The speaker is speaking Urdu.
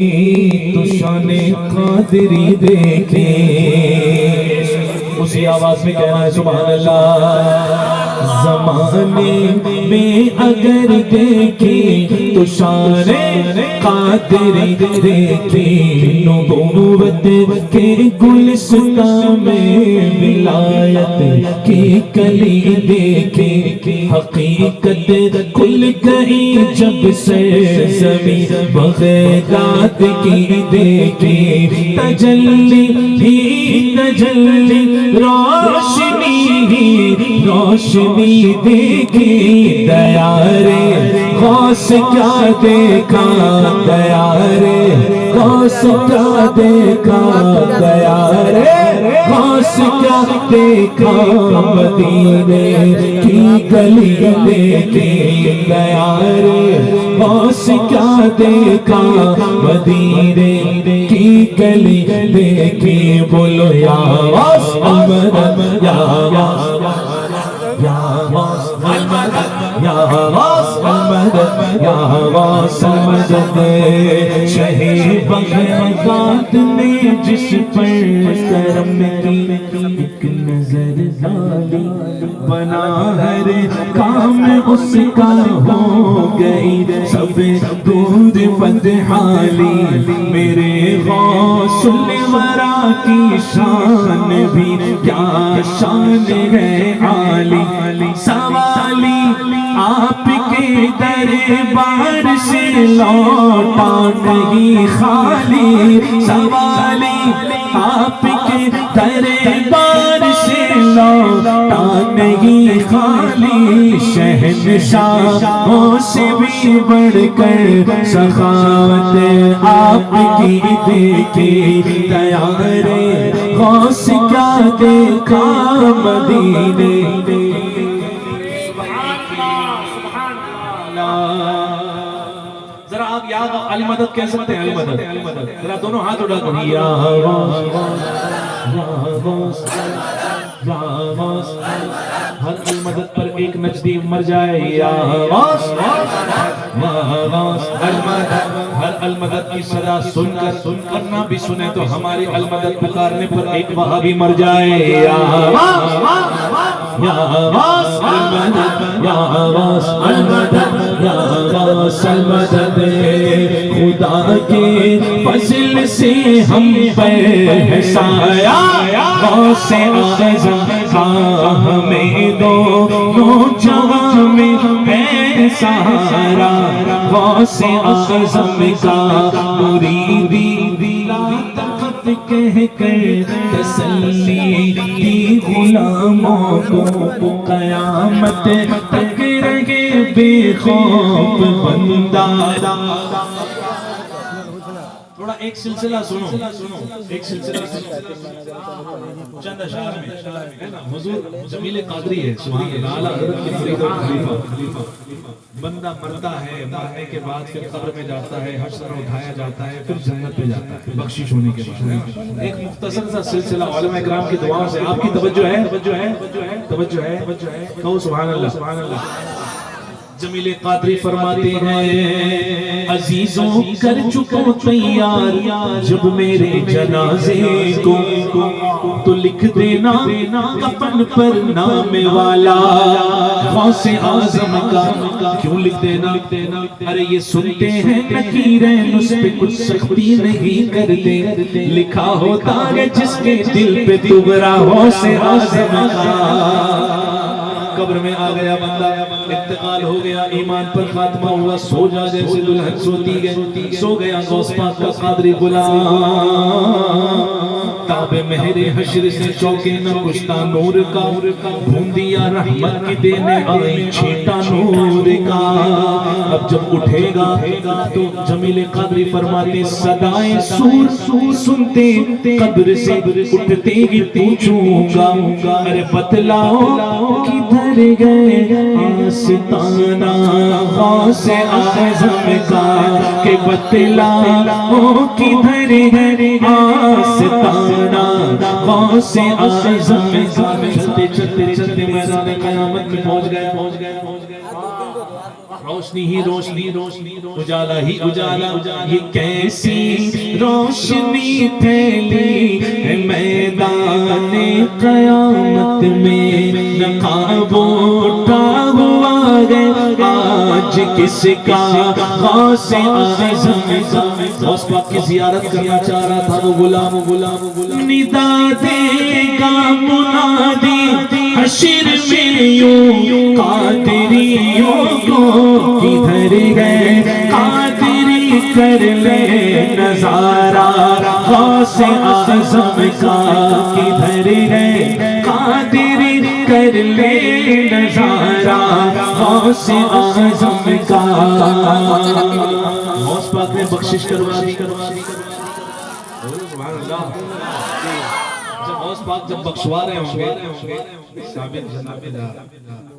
تو شان قادری دیکھے، اسی آواز میں کہنا ہے سبحان اللہ۔ زمانے میں اگر دیکھیں تو شان قادری دیکھیں، نبوت کے گلستان میں ولایت کی کلی دیکھیں، حقیقت کھل گئی جب سے زمین بغداد کی دیکھیں، تجلی ہی تجلی روشنی ہی روشنی دیکھی، دیارے غوث کیا دیکھا، دیارے غوث کیا دیکھا، دیارے غوث کیا دیکھا، مدینے کی گلی دیکھی، دیارے غوث کیا دیکھا، مدینے کی گلی دیکھی، بولو یا غوث المدد، یا غوث، یا غوث المدد، یا غوث المدد، یا غوث المدد۔ شہ بغداد نے جس پر کرم کی ایک نظر ڈالی، بنا ہر کام اس کا ہو گئی سب دور بدحالی، میرے غوث الورا کی شان بھی کیا شان ہے عالی، سوالی آپ کے دربار سے لوٹا نہیں خالی، سوالی آپ کے دربار سے لوٹا نہیں خالی، شہنشاہوں سے بھی بڑھ کر سخاوت آپ کی دیکھی، دیارے غوث کیا دیکھا، مدینے ذرا آپ یاد المدد کہہ سکتے ہیں، المدد ذرا دونوں ہاتھ اٹھا کر یا غوث، یا غوث، یا غوث، ہر المدد پر ایک نجدی مر جائے، یا غوث، یا غوث المدد، ہر المدد کی صدا سن کر نہ بھی سنے تو ہماری المدد پکارنے پر ایک وہابی مر جائے، یا غوث، یا غوث المدد، یا غوث المدد، یا غوث المدد۔ خدا کے فضل سے ہم پر ہے سایہ غوث اعظم کا، ہمیں دونوں جہاں میں ہے سہارا غوث اعظم کا، مریدی لا تخف کہہ کر تسلی دی غلاموں کو، قیامت تک رہے بے خوف بندہ۔ تھوڑا ایک سلسلہ سنو، ایک سلسلہ سنو، چند اشعار میں حضور جمیل قادری ہے، سبحان اللہ، اعلیٰ حضرت کے مرید اور خلیفہ۔ بندہ مرتا ہے، مرنے کے بعد پھر قبر میں جاتا ہے، حشر میں اٹھایا جاتا ہے، پھر جنت پہ جاتا ہے بخشش ہونے کے بعد۔ ایک مختصر سا سلسلہ علماء کرام کی دعاؤں سے، آپ کی توجہ ہے، توجہ ہے، کہو سبحان اللہ، سبحان اللہ۔ جمیل قادری فرماتے ہیں، عزیزوں کر چکو تیار جب میرے جنازے کو، تو لکھ دینا کفن پر نام والا غوث اعظم کا۔ کیوں لکھ دینا؟ ارے یہ سنتے ہیں نکیرین اس پہ کچھ سختی نہیں کرتے، لکھا ہوتا ہے جس کے دل پہ تغرا غوث اعظم کا۔ قبر میں آ گیا بندہ، انتقال ہو گیا، ایمان پر خاتمہ ہوا، سو جا جیسے دلہن سوتی ہے، سو گیا غوث پاک کا قادری غلام، تاب مہر حشر سے چوکے نہ کشتا نور کا، ڈھونڈ دیا رحمت کی دینے آئی چھیٹا نور کا۔ اب جب اٹھے گا تو جمیل قادری فرماتے، صدائیں سور سنتے قبر سے اٹھتے ہی پوچھوں گا، ارے بتلاؤ کدھر گئے آستانہ غوث اعظم کا، کہ بتلاؤ کدھر گئے آستانہ غوث اعظم کا۔ چلتے چلتے چلتے میدان قیامت میں پہنچ گئے۔ روشنی ہی روشنی اجالا ہی اجالا یہ کیسی روشنی پھیلی ہے میدان قیامت میں نقاب اٹھا ہوا ہے آج کس کا غوث اعظم کا غوث پاک کی زیارت کرنا چاہ رہا تھا وہ غلام ندا دے گا منادی حشر میں یوں قادریوں کو کدھر گئے قادری کر لے نظارہ غوث اعظم کا کدھر گئے قادری کر لے نظارہ غوث اعظم کا غوث پاک نے بخشش کروا دی سبحان اللہ جب غوث پاک جب بخشوا رہے ہوں گے ثابت